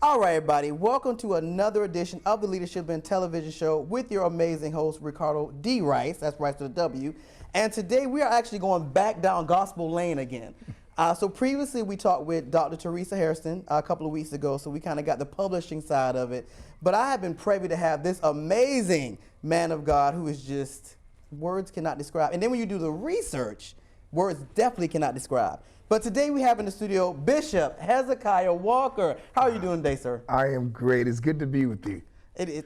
All right, everybody, welcome to another edition of the Leadership in Television Show with your amazing host, Ricardo D. Rice, that's Rice with a W. And today we are actually going back down gospel lane again. So previously we talked with Dr. Teresa Harrison a couple of weeks ago, so we kind of got the publishing side of it. But I have been privy to have this amazing man of God who is just, words cannot describe. And then when you do the research, words definitely cannot describe. But today we have in the studio Bishop Hezekiah Walker. How are you doing today, sir? I am great. It's good to be with you.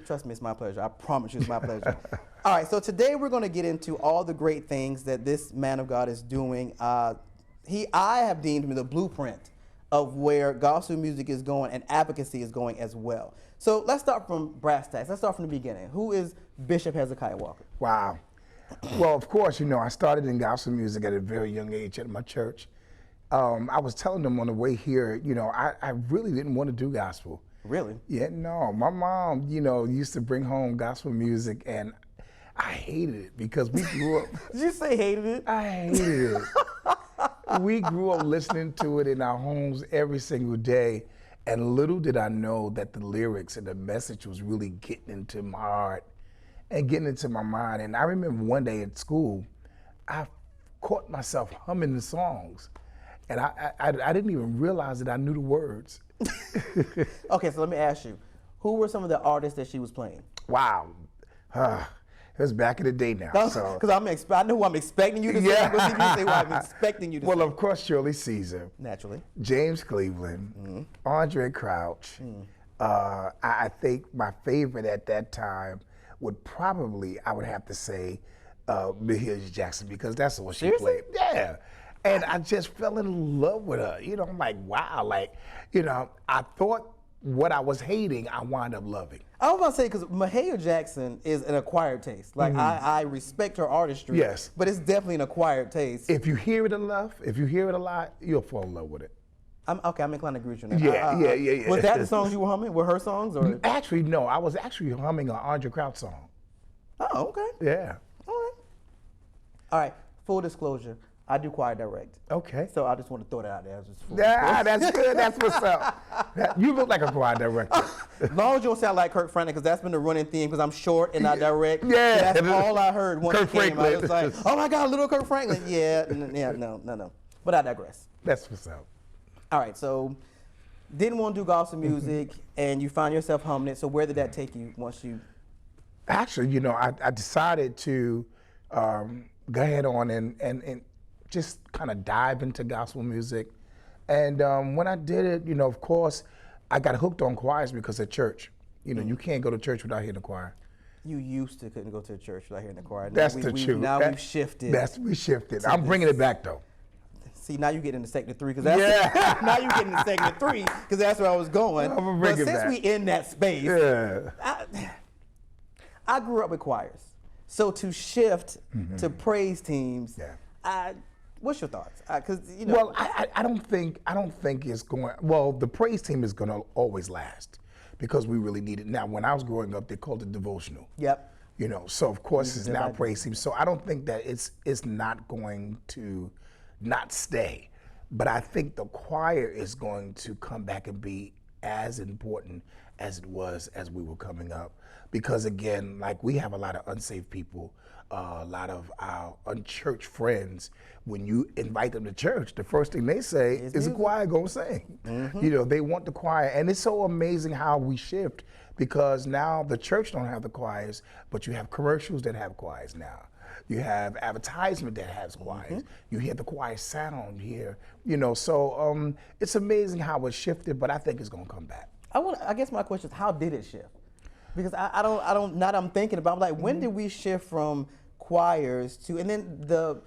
Trust me, it's my pleasure. I promise you it's my pleasure. All right, so today we're going to get into all the great things that this man of God is doing. I have deemed him the blueprint of where gospel music is going and advocacy is going as well. So let's start from brass tacks. Let's start from the beginning. Who is Bishop Hezekiah Walker? Wow. Well, of course, I started in gospel music at a very young age at my church. I was telling them on the way here, I really didn't want to do gospel. Really? Yeah, no. My mom, used to bring home gospel music, and I hated it because we grew up. Did you say hated it? I hated it. We grew up listening to it in our homes every single day, and little did I know that the lyrics and the message was really getting into my heart and getting into my mind. And I remember one day at school, I caught myself humming the songs. And I didn't even realize that I knew the words. Okay, so let me ask you, who were some of the artists that she was playing? Wow. It was back in the day now. Because I know who I'm expecting you to say, but you say who I'm expecting you to say. Well, of course, Shirley Caesar. Naturally. James Cleveland, Andre Crouch. I think my favorite at that time would probably, I would have to say, Mahalia Jackson, because that's what she played. Yeah. And I just fell in love with her. I'm like, wow. I thought what I was hating, I wound up loving. I was about to say, because Mahalia Jackson is an acquired taste. Like, I respect her artistry. Yes. But it's definitely an acquired taste. If you hear it enough, if you hear it a lot, you'll fall in love with it. I'm inclined to agree with you on that. Yeah. Was that the songs you were humming? Were her songs? Or? Actually, no. I was actually humming an Andre Crouch song. Oh, okay. Yeah. All right. Full disclosure. I do choir direct. Okay. So I just want to throw that out there. That's good. That's what's up. You look like a choir director. As long as you don't sound like Kirk Franklin, because that's been the running theme, because I'm short and I direct. Yeah. That's all I heard when Kirk it came out. It was like, Franklin. oh my God, little Kirk Franklin. No. But I digress. That's what's up. All right, so didn't want to do gospel music, and you found yourself humming it. So where did that take you once you? Actually, I decided to go ahead on and just kind of dive into gospel music. And when I did it, of course, I got hooked on choirs because of church. You can't go to church without hearing the choir. You used to couldn't go to a church without hearing the choir. That's the truth. Now we've shifted. We shifted. I'm bringing it back, though. See, now you get into sector 3, because that's now you get into sector 3, because that's where I was going. I'm gonna bring it back. Since we in that space, I grew up with choirs. So to shift to praise teams, what's your thoughts? Well, I don't think it's going. Well, the praise team is going to always last because we really need it. Now, when I was growing up, they called it devotional. Yep. So of course it's now praise team. So I don't think that it's not going to not stay, but I think the choir is going to come back and be as important as it was as we were coming up, because again, like, we have a lot of unsaved people, a lot of our unchurched friends. When you invite them to church, the first thing they say is the choir gonna sing. They want the choir, and it's so amazing how we shift, because now the church don't have the choirs, but you have commercials that have choirs now. You have advertisement that has choirs. You hear the choir sound here, so it's amazing how it shifted, but I think it's gonna come back. I guess my question is, how did it shift? Because I don't, now that I'm thinking about, like, when did we shift from choirs to, and then the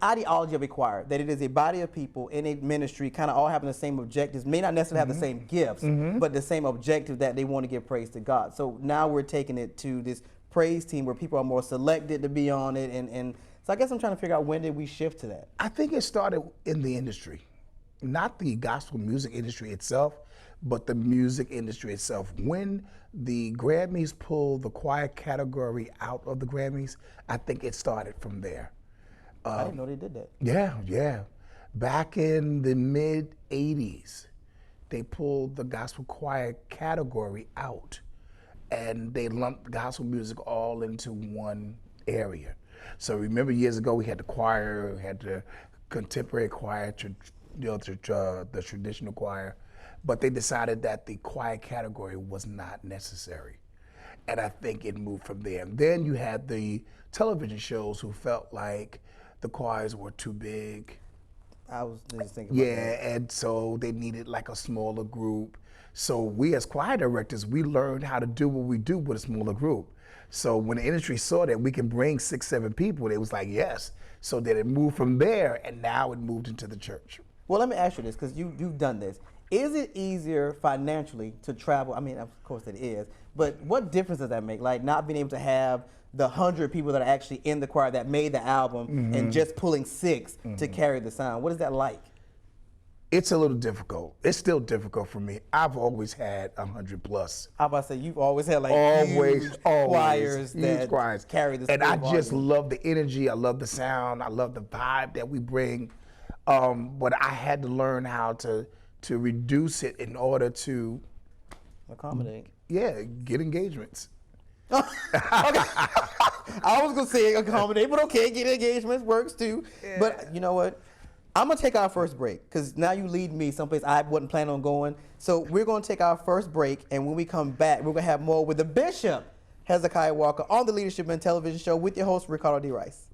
ideology of a choir, that it is a body of people in a ministry kind of all having the same objectives, may not necessarily have the same gifts, but the same objective, that they want to give praise to God. So now we're taking it to this praise team where people are more selected to be on it, and so I guess I'm trying to figure out, when did we shift to that? I think it started in the industry, not the gospel music industry itself, but the music industry itself. When the Grammys pulled the choir category out of the Grammys, I think it started from there. I didn't know they did that. Yeah. Back in the mid 80s, they pulled the gospel choir category out, and they lumped gospel music all into one area. So remember years ago we had the choir, we had the contemporary choir, the traditional choir, but they decided that the choir category was not necessary. And I think it moved from there. And then you had the television shows who felt like the choirs were too big. I was just thinking about that. Yeah, and so they needed like a smaller group. So we as choir directors, we learned how to do what we do with a smaller group. So when the industry saw that we can bring 6, 7 people, it was like, yes. So then it moved from there, and now it moved into the church. Well, let me ask you this, because you've done this. Is it easier financially to travel? I mean, of course it is, but what difference does that make? Like not being able to have the 100 people that are actually in the choir that made the album and just pulling 6 to carry the sound. What is that like? It's a little difficult. It's still difficult for me. I've always had 100 plus. I was about to say, you've always had like huge choirs that carry the And I volume. just love the energy. I love the sound. I love the vibe that we bring. But I had to learn how to reduce it in order to accommodate. Yeah, get engagements. Okay. I was gonna say accommodate, but okay, get engagements works too. Yeah. But you know what? I'm gonna take our first break because now you lead me someplace I wasn't planning on going. So we're gonna take our first break, and when we come back, we're gonna have more with the Bishop Hezekiah Walker on the Leadership and Television Show with your host Ricardo D. Rice.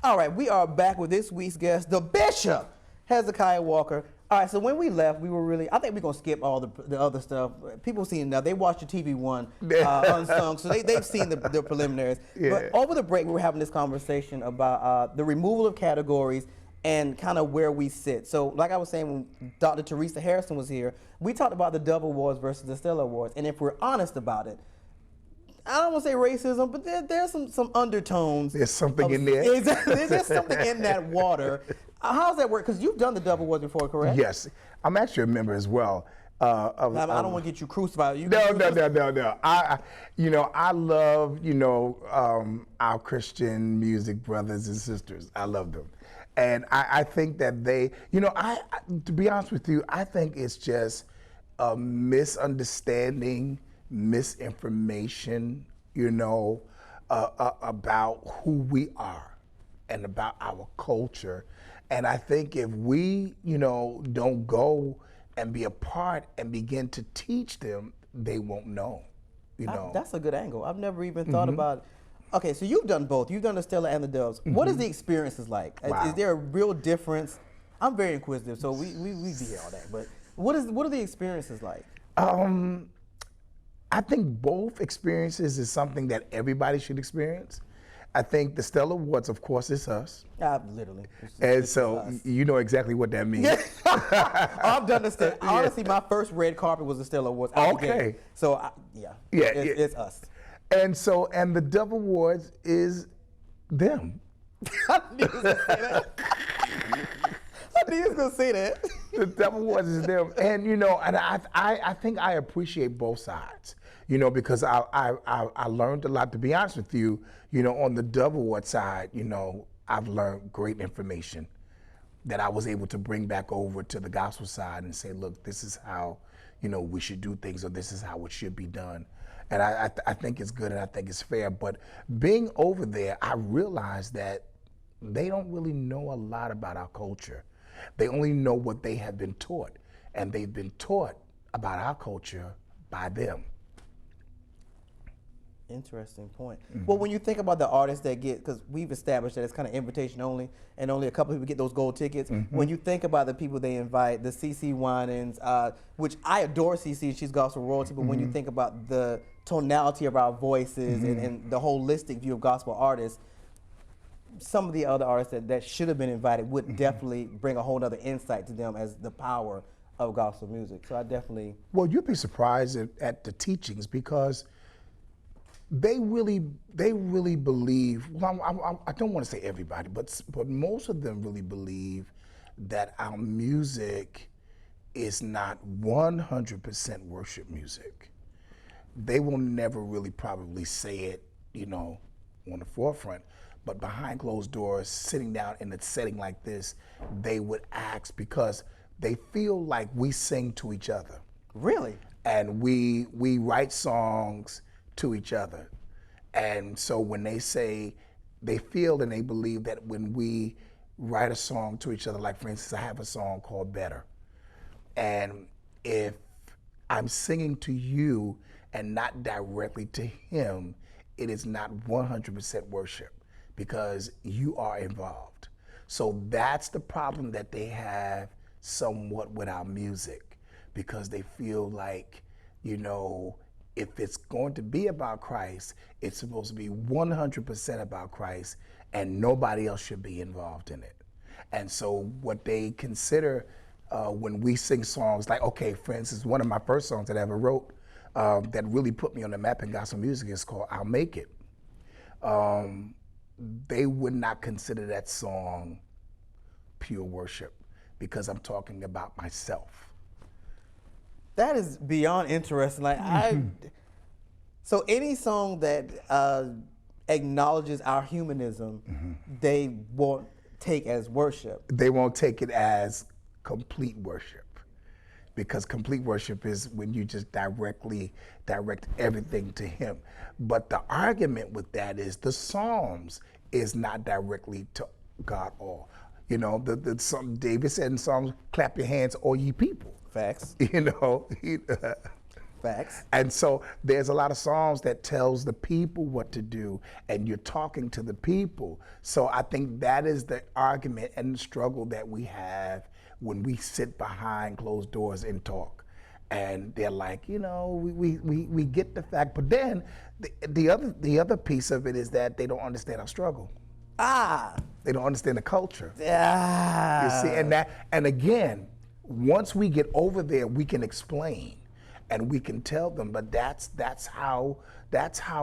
All right, we are back with this week's guest, the Bishop Hezekiah Walker. All right, so when we left, we were really, I think we're going to skip all the other stuff. People seen it now. They watched your TV One Unsung, so they've seen the preliminaries. Yeah. But over the break, we were having this conversation about the removal of categories and kind of where we sit. So like I was saying, when Dr. Teresa Harrison was here, we talked about the Dove Awards versus the Stella Awards. And if we're honest about it, I don't want to say racism, but there's some undertones. There's something in there. Exactly. There's something in that water. How's that work? Because you've done the Dove Awards before, correct? Yes. I'm actually a member as well. I don't want to get you crucified. No. I love, our Christian music brothers and sisters. I love them. And I think that they, to be honest with you, I think it's just a misunderstanding, misinformation, about who we are and about our culture. And I think if we, don't go and be a part and begin to teach them, they won't know, That's a good angle. I've never even thought about. Okay, so you've done both. You've done the Stella and the Doves. What is the experiences like? Wow. Is there a real difference? I'm very inquisitive, so we be here all day. But what are the experiences like? I think both experiences is something that everybody should experience. I think the Stella Awards, of course, is us. Literally. And so you know exactly what that means. I've done the Stella. Honestly, my first red carpet was the Stella Awards. Okay. So, it's us. And the Dove Awards is them. I knew you was going to say that. The Dove Awards is them. And, and I think I appreciate both sides, because I learned a lot. To be honest with you, on the Dove Award side, I've learned great information that I was able to bring back over to the gospel side and say, look, this is how, we should do things, or this is how it should be done. And I think it's good and I think it's fair. But being over there, I realized that they don't really know a lot about our culture. They only know what they have been taught. And they've been taught about our culture by them. Interesting point. Well, when you think about the artists that get, because we've established that it's kind of invitation only, and only a couple people get those gold tickets. When you think about the people they invite, the CeCe Winans, which I adore CeCe, she's gospel royalty, but when you think about the tonality of our voices and the holistic view of gospel artists, some of the other artists that should have been invited would definitely bring a whole other insight to them as the power of gospel music. So I definitely... Well, you'd be surprised at the teachings, because They really believe. Well, I don't want to say everybody, but most of them really believe that our music is not 100% worship music. They will never really probably say it, on the forefront, but behind closed doors, sitting down in a setting like this, they would ask because they feel like we sing to each other. Really? And we write songs to each other. And so when they say, they feel and they believe that when we write a song to each other, like for instance, I have a song called Better. And if I'm singing to you and not directly to him, it is not 100% worship because you are involved. So that's the problem that they have somewhat with our music, because they feel like, if it's going to be about Christ, it's supposed to be 100% about Christ and nobody else should be involved in it. And so what they consider when we sing songs like, okay, for instance, one of my first songs that I ever wrote that really put me on the map in gospel music is called I'll Make It. They would not consider that song pure worship because I'm talking about myself. That is beyond interesting. So any song that acknowledges our humanism, they won't take as worship. They won't take it as complete worship, because complete worship is when you just directly direct everything to him. But the argument with that is the Psalms is not directly to God all. The song David said in Psalms, clap your hands, all ye people. Facts. Facts. And so there's a lot of songs that tells the people what to do, and you're talking to the people. So I think that is the argument and the struggle that we have when we sit behind closed doors and talk. And they're like, we get the fact, but then the other piece of it is that they don't understand our struggle. They don't understand the culture. You see, and again, once we get over there, we can explain and we can tell them. But that's how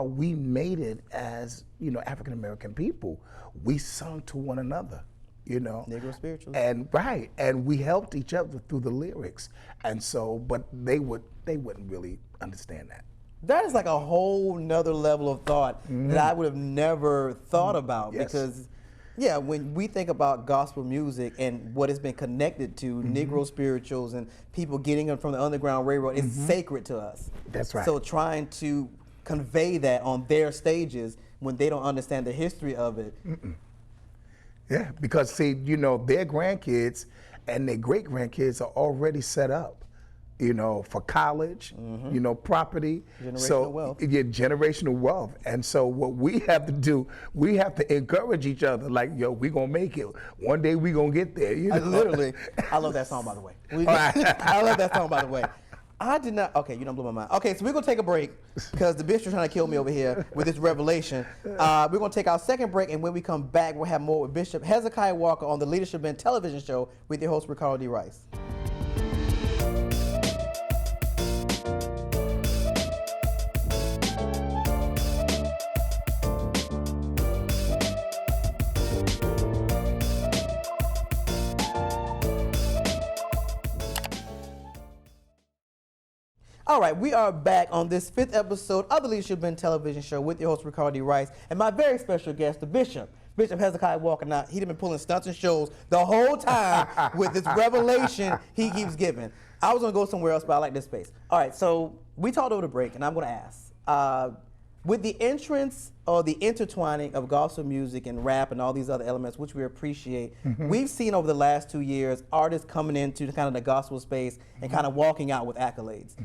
we made it as African American people. We sung to one another, Negro spirituals. And we helped each other through the lyrics. And so, but they wouldn't really understand that. That is like a whole nother level of thought that I would have never thought about. Yes. Because when we think about gospel music and what it's been connected to, Negro spirituals and people getting them from the Underground Railroad, it's sacred to us. That's right. So trying to convey that on their stages when they don't understand the history of it. Yeah, because see, their grandkids and their great grandkids are already set up, for college, property. Generational wealth. Yeah, generational wealth. And so what we have to do, we have to encourage each other. Like, we're going to make it. One day we're going to get there. I love that song, by the way. I love that song, by the way. I did not. Okay, you don't blow my mind. Okay, so we're gonna take a break because the bishop's trying to kill me over here with this revelation. We're gonna take our second break, and when we come back, we'll have more with Bishop Hezekiah Walker on the Leadership Bend television show with your host Ricardo D. Rice. All right, we are back on this 5th episode of the Leadership Bend television show with your host, Ricardo D. Rice, and my very special guest, the Bishop Hezekiah Walker. Now, he'd been pulling stunts and shows the whole time with this revelation he keeps giving. I was going to go somewhere else, but I like this space. All right, so we talked over the break, and I'm going to ask, with the entrance or the intertwining of gospel music and rap and all these other elements, which we appreciate, we've seen over the last 2 years artists coming into kind of the gospel space and kind of walking out with accolades.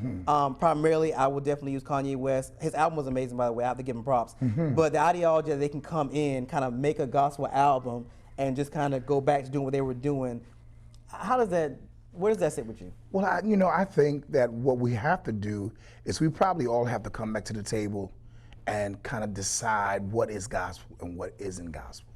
Primarily, I would definitely use Kanye West. His album was amazing, by the way. I have to give him props. But the ideology that they can come in, kind of make a gospel album and just kind of go back to doing what they were doing, where does that sit with you? Well, I think that what we have to do is we probably all have to come back to the table and kind of decide what is gospel and what isn't gospel.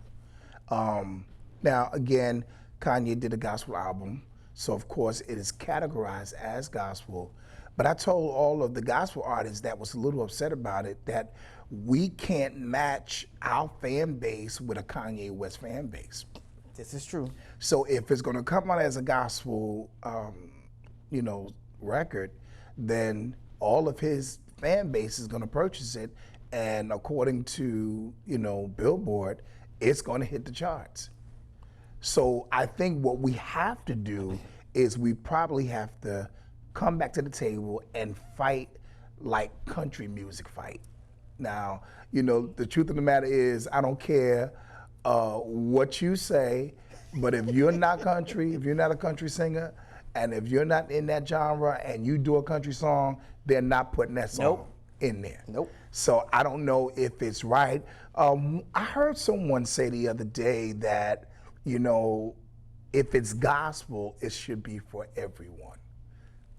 Now, again, Kanye did a gospel album, so of course it is categorized as gospel, But I told all of the gospel artists that was a little upset about it that we can't match our fan base with a Kanye West fan base. This is true. So if it's going to come out as a gospel, record, then all of his fan base is going to purchase it, and according to Billboard, it's going to hit the charts. So I think what we have to do is we probably have to come back to the table and fight like country music fight. Now, the truth of the matter is, I don't care what you say, but if you're not country, if you're not a country singer, and if you're not in that genre and you do a country song, they're not putting that song in there. Nope. So I don't know if it's right. I heard someone say the other day that, if it's gospel, it should be for everyone.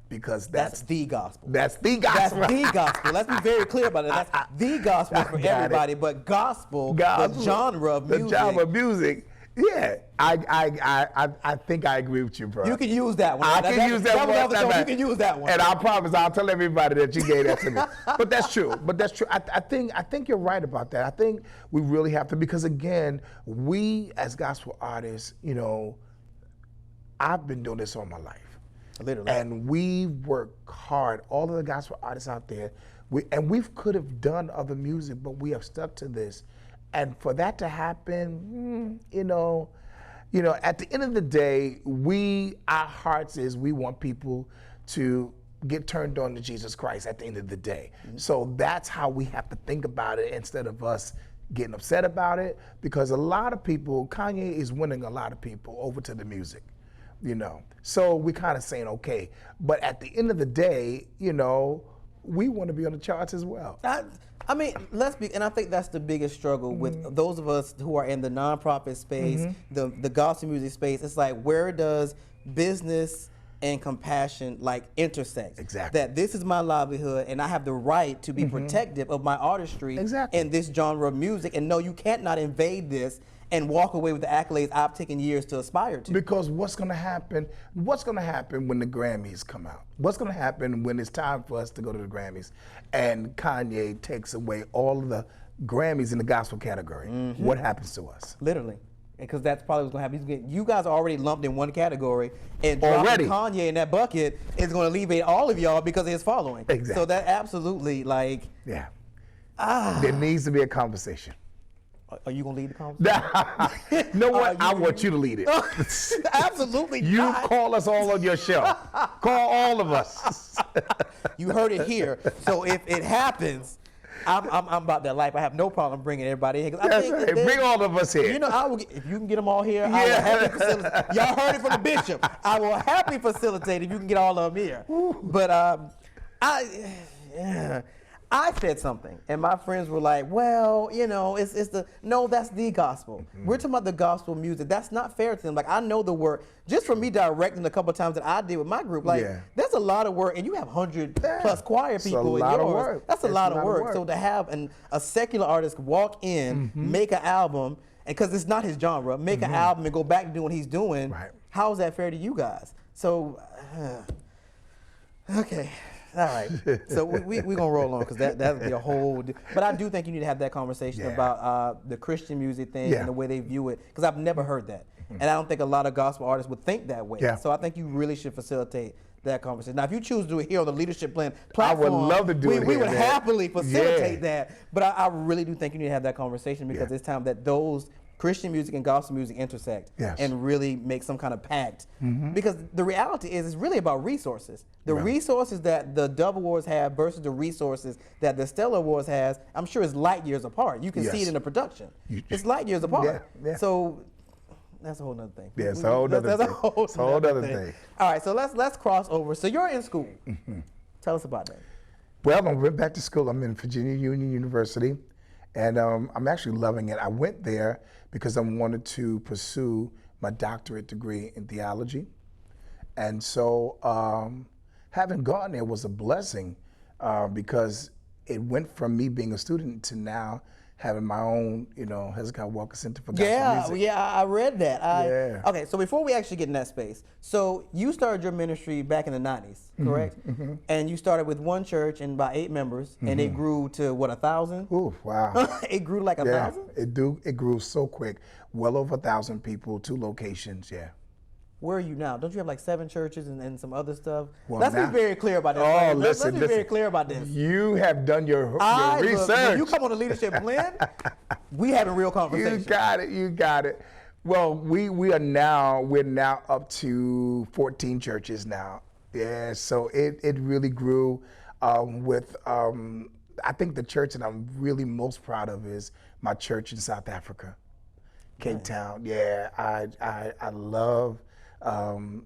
Because that's the gospel. That's the gospel. That's the gospel. Let's be very clear about it. That's the gospel for everybody, but gospel, the genre of music. The genre of music. Yeah, I think I agree with you, bro. You can use that one. I can use that one. You can use that one. And I promise I'll tell everybody that you gave that to me. But that's true. I think you're right about that. I think we really have to, because again, we as gospel artists, I've been doing this all my life. Literally. And we work hard. All of the gospel artists out there, we could have done other music, but we have stuck to this. And for that to happen, at the end of the day, our hearts is we want people to get turned on to Jesus Christ at the end of the day. Mm-hmm. So that's how we have to think about it instead of us getting upset about it, because a lot of people, Kanye is winning a lot of people over to the music, So we kind of saying, okay, but at the end of the day, we want to be on the charts as well. I mean, and I think that's the biggest struggle with those of us who are in the nonprofit space, the gospel music space. It's like, where does business and compassion intersect? Exactly. That this is my livelihood, and I have the right to be protective of my artistry in this genre of music. And no, you can't not invade this and walk away with the accolades I've taken years to aspire to. Because what's going to happen when the Grammys come out? What's going to happen when it's time for us to go to the Grammys and Kanye takes away all of the Grammys in the gospel category? What happens to us? Literally. Because that's probably what's going to happen. You guys are already lumped in one category, and dropping Kanye in that bucket is going to alleviate all of y'all because of his following. Exactly. So that absolutely, yeah. There needs to be a conversation. Are you going to lead the conversation? You know what? I want you to lead it. Absolutely You not. call us all on your show. Call all of us. You heard it here. So if it happens, I'm about that life. I have no problem bringing everybody in. That's right. Bring all of us here. I will if you can get them all here, I will happily facilitate. Y'all heard it from the bishop. I will happily facilitate if you can get all of them here. But I said something, and my friends were like, well, that's the gospel. We're talking about the gospel music. That's not fair to them. I know the work. Just from me directing a couple of times that I did with my group, there's a lot of work, and you have 100 plus choir people in yours. That's a lot of work. So to have a secular artist walk in, make an album, and because it's not his genre, make an album and go back to doing what he's doing, how is that fair to you guys? So, okay. All right, so we're going to roll on because that'll be a whole, but I do think you need to have that conversation about the Christian music thing and the way they view it, because I've never heard that. And I don't think a lot of gospel artists would think that way. So I think you really should facilitate that conversation. Now, if you choose to do it here on the Leadership Blend platform, I would love to do it here. We would happily facilitate that, but I really do think you need to have that conversation because it's time that those Christian music and gospel music intersect and really make some kind of pact. Because the reality is, it's really about resources. The resources that the Dove Awards have versus the resources that the Stellar Awards has, I'm sure is light years apart. You can see it in the production. It's light years apart. So that's a whole nother thing. Yeah, it's a whole other thing. It's a whole other thing. All right, so let's cross over. So you're in school. Tell us about that. Well, I went back to school. I'm in Virginia Union University, and I'm actually loving it. I went there because I wanted to pursue my doctorate degree in theology. And so having gone there was a blessing because it went from me being a student to now having my own, Hezekiah Walker Center for Gospel Yeah, Music. yeah, I read that. Yeah. Okay, so before we actually get in that space, so you started your ministry back in the 90s, correct? And you started with one church and about 8 members, and it grew to what, 1,000? Ooh, wow. It grew like 1,000? It grew so quick. Well over 1,000 people, 2 locations, yeah. Where are you now? Don't you have like 7 churches and some other stuff? Well, Let's now- be very clear about this. Oh, right? listen, Let's be very clear about this. You have done your Look, research. when you come on the Leadership Blend, we having real conversation. You got it. Well, we're now up to 14 churches now. Yeah, so it really grew with I think the church that I'm really most proud of is my church in South Africa, Cape Town. Yeah, I love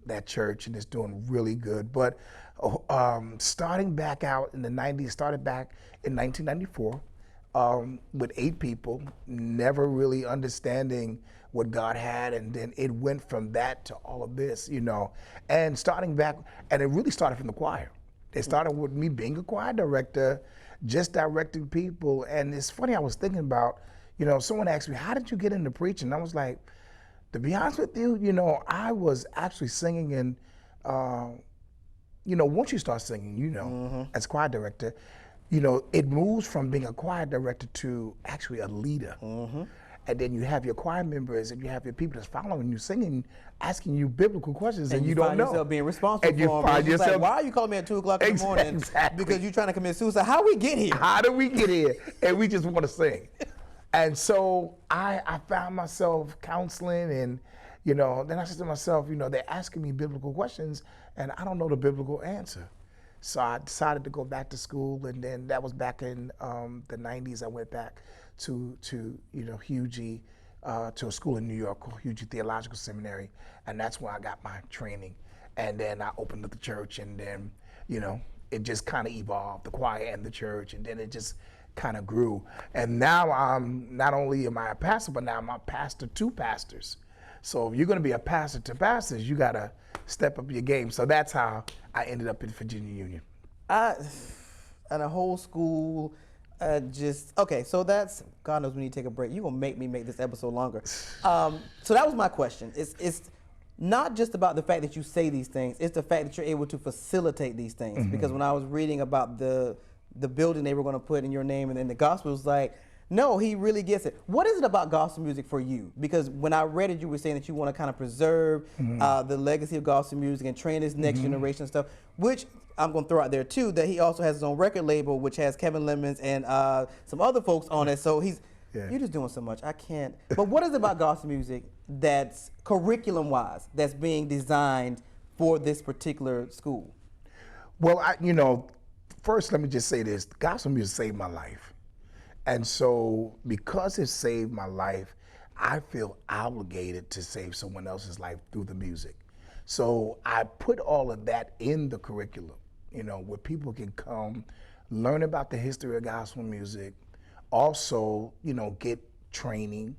that church, and it's doing really good. But starting back out in the 90s, started back in 1994 with 8 people, never really understanding what God had, and then it went from that to all of this, and starting back, and it really started from the choir. It started with me being a choir director, just directing people. And it's funny, I was thinking about, someone asked me, how did you get into preaching? And I was like, to be honest with you, I was actually singing, and once you start singing, as choir director, it moves from being a choir director to actually a leader. And then you have your choir members and you have your people that's following you, singing, asking you biblical questions, and you don't know. find yourself being responsible And you for find them. It's yourself- like, why are you calling me at 2 o'clock in the morning? Exactly. Because you're trying to commit suicide. How we get here? How did we get here? And we just want to sing. And so I found myself counseling, and then I said to myself, they're asking me biblical questions and I don't know the biblical answer. So I decided to go back to school, and then that was back in the 90s. I went back to Hugie, to a school in New York called Hugie Theological Seminary, and that's where I got my training. And then I opened up the church, and then it just kind of evolved, the choir and the church, and then it just kind of grew. And now I'm not only am I a pastor, but now I'm a pastor to pastors. So if you're going to be a pastor to pastors, you got to step up your game. So that's how I ended up in Virginia Union. And a whole school, okay, so that's, God knows we need to take a break. You're going to make me make this episode longer. So that was my question. It's not just about the fact that you say these things, it's the fact that you're able to facilitate these things. Because when I was reading about the building they were going to put in your name and then the gospel, was like, no, he really gets it. What is it about gospel music for you? Because when I read it, you were saying that you want to kind of preserve the legacy of gospel music and train this next generation and stuff, which I'm going to throw out there too, that he also has his own record label, which has Kevin Lemons and some other folks on it. So you're just doing so much. I can't. But what is it about gospel music that's curriculum-wise, that's being designed for this particular school? Well, first let me just say this. Gospel music saved my life. And so because it saved my life, I feel obligated to save someone else's life through the music. So I put all of that in the curriculum, where people can come, learn about the history of gospel music, also, get training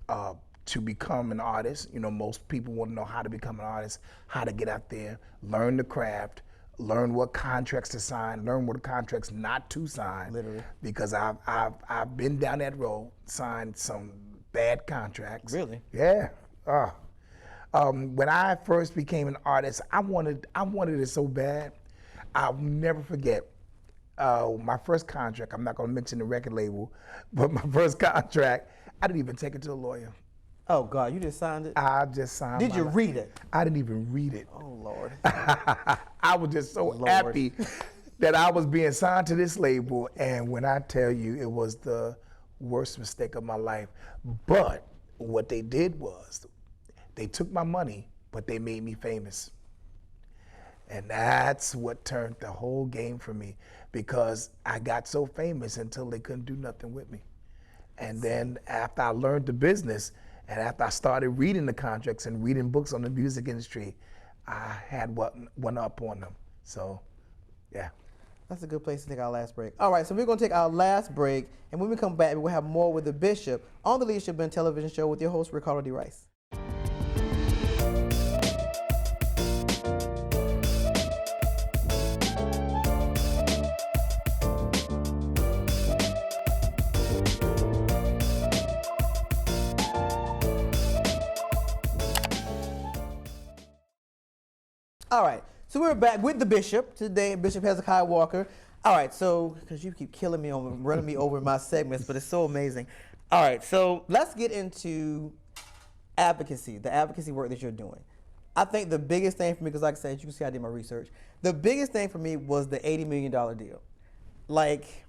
to become an artist. Most people want to know how to become an artist, how to get out there, learn the craft, learn what contracts to sign, learn what contracts not to sign. Literally. Because I've been down that road, signed some bad contracts. Really? Yeah. When I first became an artist, I wanted it so bad. I'll never forget my first contract. I'm not going to mention the record label, but my first contract, I didn't even take it to a lawyer. Oh, God, you just signed it? I just signed Did my you life. read it? I didn't even read it. Oh, Lord. I was just so Lord. happy that I was being signed to this label, and when I tell you, it was the worst mistake of my life. But what they did was, they took my money, but they made me famous. And that's what turned the whole game for me, because I got so famous until they couldn't do nothing with me. And then after I learned the business, and after I started reading the contracts and reading books on the music industry, I had one up on them. So, yeah. That's a good place to take our last break. All right, so we're going to take our last break, and when we come back, we'll have more with the Bishop on the Leadership Blend television show with your host, Ricardo D. Rice. All right, so we're back with the bishop today, Bishop Hezekiah Walker. All right, so because you keep killing me on running me over my segments, but it's so amazing. All right, so let's get into advocacy, the advocacy work that you're doing. I think the biggest thing for me, because like I said, you can see I did my research. The biggest thing for me was the $80 million deal. Like,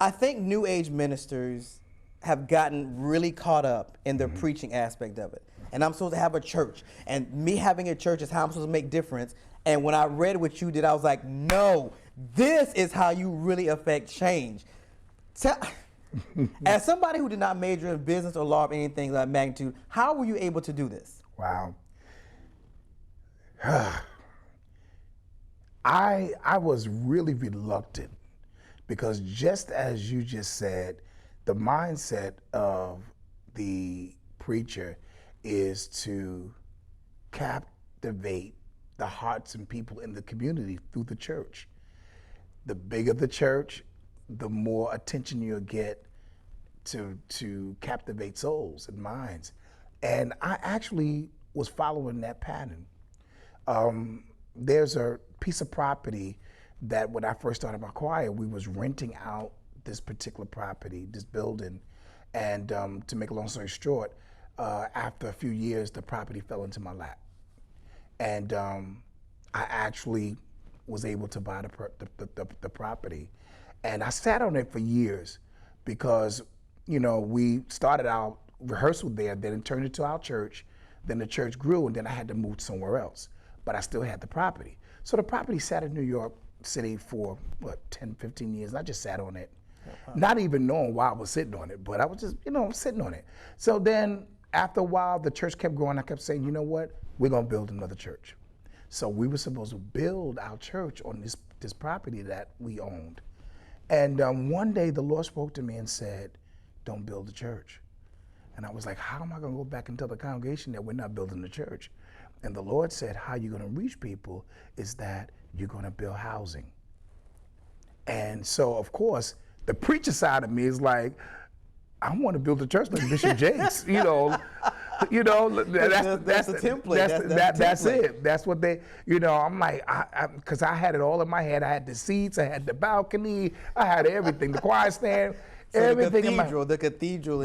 I think New Age ministers have gotten really caught up in the preaching aspect of it. And I'm supposed to have a church. And me having a church is how I'm supposed to make difference. And when I read what you did, I was like, no, this is how you really affect change. As somebody who did not major in business or law of anything of that magnitude, how were you able to do this? Wow. I was really reluctant because just as you just said, the mindset of the preacher is to captivate the hearts and people in the community through the church. The bigger the church, the more attention you'll get to captivate souls and minds. And I actually was following that pattern. There's a piece of property that when I first started my choir, we was renting out this particular property, this building, and to make a long story short, after a few years, the property fell into my lap. And I actually was able to buy the property. And I sat on it for years because, you know, we started our rehearsal there, then it turned into our church, then the church grew, and then I had to move somewhere else. But I still had the property. So the property sat in New York City for, 10, 15 years, and I just sat on it. Not even knowing why I was sitting on it, but I was just, sitting on it. So then after a while, the church kept growing. I kept saying, you know what, we're gonna build another church. So we were supposed to build our church on this property that we owned. And one day the Lord spoke to me and said, don't build a church. And I was like, how am I gonna go back and tell the congregation that we're not building the church? And the Lord said, how you're gonna reach people is that you're gonna build housing. And so, of course, the preacher side of me is like, I want to build a church like Bishop Jakes, that's the template. That's it. That's what they, I'm like, because I had it all in my head. I had the seats, I had the balcony, I had everything, the choir stand, so everything. The cathedral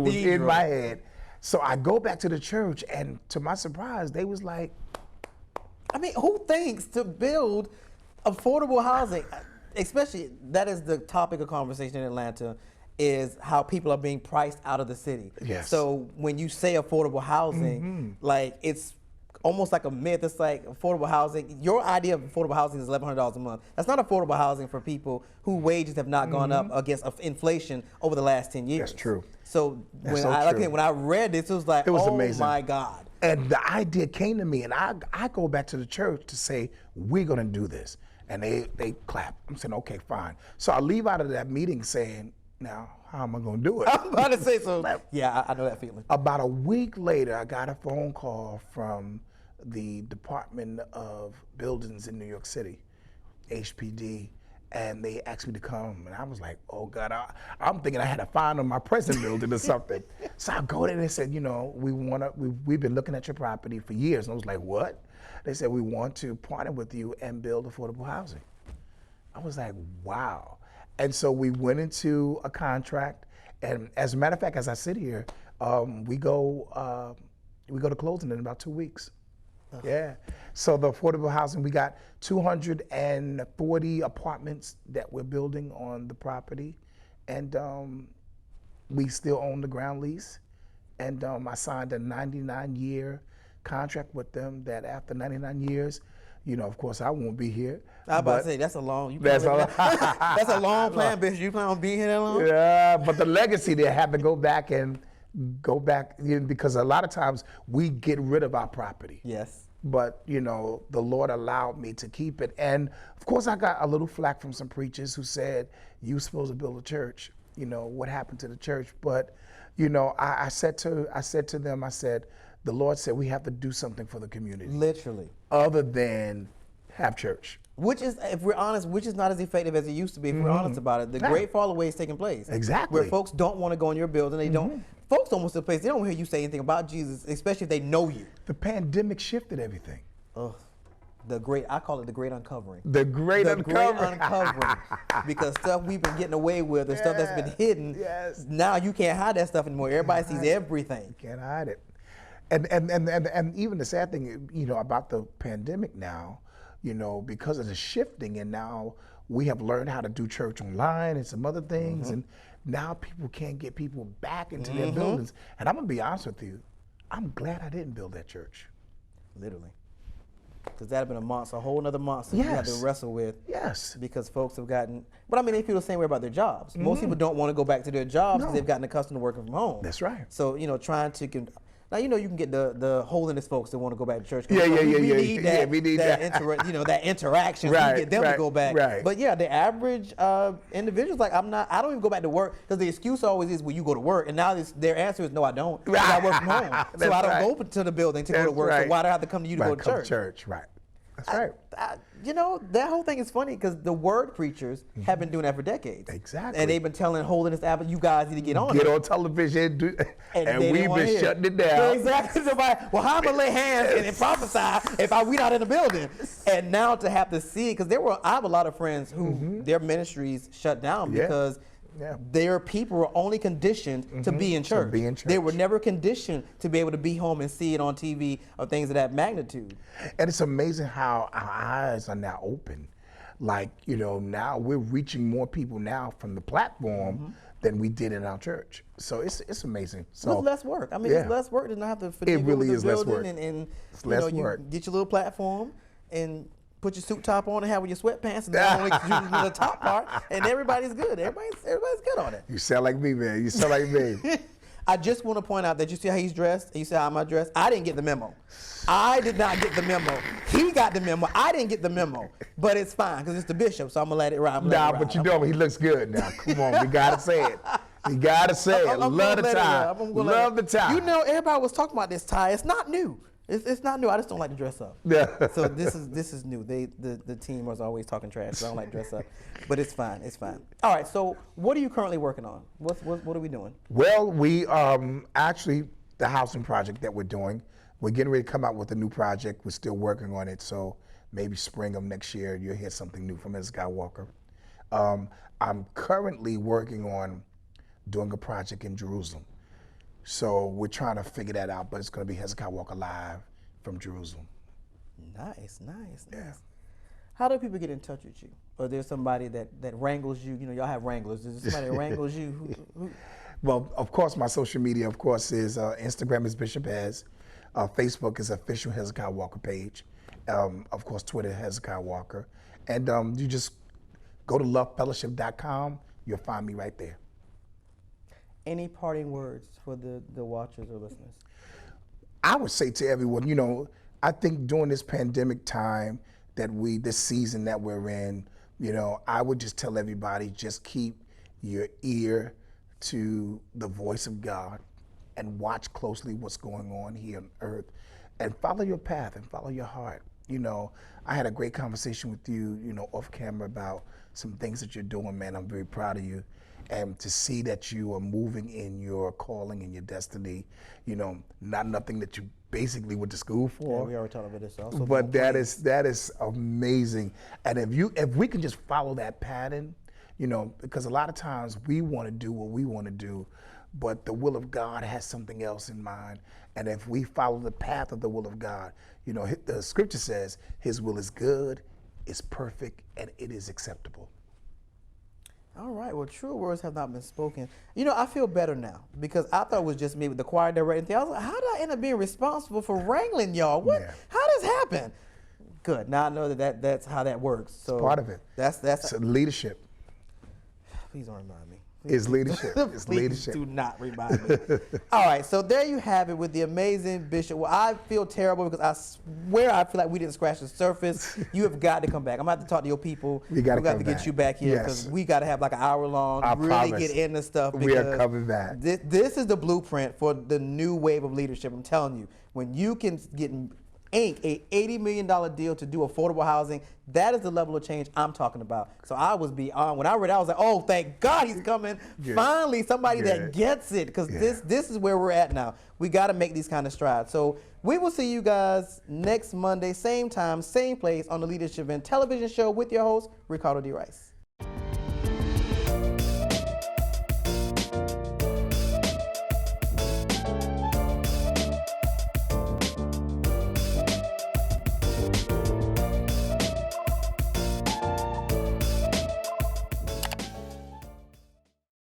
was in my head. So I go back to the church, and to my surprise, they was like, I mean, who thinks to build affordable housing? Especially, that is the topic of conversation in Atlanta, is how people are being priced out of the city. Yes. So when you say affordable housing, like, it's almost like a myth. It's like affordable housing. Your idea of affordable housing is $1,100 a month. That's not affordable housing for people whose wages have not gone up against inflation over the last 10 years. That's true. So when I read this, it was like, amazing. My God. And the idea came to me, and I go back to the church to say, we're gonna do this. And they clap. I'm saying, okay, fine. So I leave out of that meeting saying, now, how am I gonna do it? I'm about to say so. Yeah, I know that feeling. About a week later, I got a phone call from the Department of Buildings in New York City, HPD, and they asked me to come. And I was like, oh God, I'm thinking I had to find on my present building or something. So I go there and they said, we've been looking at your property for years. And I was like, what? They said, we want to partner with you and build affordable housing. I was like, wow. And so we went into a contract. And as a matter of fact, as I sit here, we go to closing in about 2 weeks. Yeah. So the affordable housing, we got 240 apartments that we're building on the property. And we still own the ground lease. And I signed a 99-year contract with them that after 99 years, of course I won't be here. I was about to say, that's a long plan, Bishop. You plan on being here that long? Yeah, but the legacy there had to go back because a lot of times we get rid of our property. Yes. But, the Lord allowed me to keep it. And of course I got a little flack from some preachers who said, you're supposed to build a church. What happened to the church? But, I said to them, the Lord said we have to do something for the community. Literally. Other than have church. Which is, if we're honest, not as effective as it used to be, if we're honest about it. The great fall away is taking place. Exactly. Where folks don't want to go in your building. They don't. Folks almost to the place, they don't hear you say anything about Jesus, especially if they know you. The pandemic shifted everything. I call it the great uncovering. The great uncovering. Because stuff we've been getting away with and stuff that's been hidden. Yes. Now you can't hide that stuff anymore. Everybody sees everything. You can't hide it. And even the sad thing, about the pandemic now, because of the shifting, and now we have learned how to do church online and some other things, and now people can't get people back into their buildings. And I'm gonna be honest with you, I'm glad I didn't build that church. Literally. Because that'd have been a whole nother monster you had to wrestle with. Yes. Because folks have gotten, but I mean, they feel the same way about their jobs. Most people don't want to go back to their jobs because they've gotten accustomed to working from home. That's right. So, trying to, now, you can get the holiness folks that want to go back to church. We need that. That interaction. Right, we get them to go back. Right. But yeah, the average individual's like, I don't even go back to work, because the excuse always is, well, you go to work. And now their answer is, no, I don't. Because I work from home. So I don't go to the building to go to work. So why do I have to come to you to go to church? Right. That's right. That whole thing is funny, because the word preachers have been doing that for decades. Exactly. And they've been telling holiness, you guys need to get on Get it. on television, and we've been shutting it down. Yeah, exactly. Well, how am I going to lay hands and prophesy if we not in the building? And now to have to see, because I have a lot of friends who their ministries shut down because their people were only conditioned to be in church. They were never conditioned to be able to be home and see it on TV or things of that magnitude. And it's amazing how our eyes are now open. Like, now we're reaching more people now from the platform than we did in our church. So it's amazing. So it's less work. I mean, it's less work to not have to it really is less work. And it's less work. You get your little platform and put your suit top on and have your sweatpants and then only use the top part, and everybody's good. Everybody's good on it. You sound like me, man. You sound like me. I just want to point out that you see how he's dressed and you see how I'm dressed. I didn't get the memo. I did not get the memo. He got the memo. I didn't get the memo. But it's fine because it's the bishop, so I'm going to let it ride. But he looks good now. Come on, we got to say it. You got to say it. Love the tie. Love the tie. Everybody was talking about this tie. It's not new. It's not new. I just don't like to dress up. Yeah. So this is new. The team was always talking trash, so I don't like to dress up. But it's fine. It's fine. All right. So what are you currently working on? What are we doing? Well, we actually the housing project that we're doing. We're getting ready to come out with a new project. We're still working on it. So maybe spring of next year you'll hear something new from Hezekiah Walker. I'm currently working on doing a project in Jerusalem. So we're trying to figure that out, but it's going to be Hezekiah Walker Live from Jerusalem. Nice. How do people get in touch with you? Or there's somebody that wrangles you? Y'all have wranglers. Is there somebody that wrangles you? Who? Well, of course, my social media, of course, is Instagram is Bishop Hez. Facebook is official Hezekiah Walker page. Of course, Twitter, Hezekiah Walker. And you just go to lovefellowship.com. You'll find me right there. Any parting words for the watchers or listeners? I would say to everyone, I think during this pandemic time this season that we're in, I would just tell everybody, just keep your ear to the voice of God and watch closely what's going on here on earth and follow your path and follow your heart. I had a great conversation with you, off camera about some things that you're doing, man. I'm very proud of you. And to see that you are moving in your calling and your destiny, not nothing that you basically went to school for. Yeah, we already talked about this also. But that is amazing. And if we can just follow that pattern, because a lot of times we want to do what we want to do, but the will of God has something else in mind. And if we follow the path of the will of God, the scripture says his will is good, is perfect, and it is acceptable. All right. Well, true words have not been spoken. I feel better now because I thought it was just me with the choir director. I was like, how did I end up being responsible for wrangling y'all? What? Yeah. How does this happen? Good. Now I know that's how that works. So it's part of it. That's leadership. Please don't remind me. It's leadership. It's leadership. Do not remind me. All right, so there you have it with the amazing Bishop. Well, I feel terrible because I swear I feel like we didn't scratch the surface. You have got to come back. I'm going to have to talk to your people. We got to get you back here because we got to have like an hour long, really get into stuff. We are coming back. This is the blueprint for the new wave of leadership. I'm telling you, when you can get Inc., a $80 million deal to do affordable housing. That is the level of change I'm talking about. So I was beyond, when I read it, I was like, oh, thank God he's coming. Finally, somebody that gets it, because this is where we're at now. We got to make these kind of strides. So we will see you guys next Monday, same time, same place, on the Leadership and Television Show with your host, Ricardo D. Rice.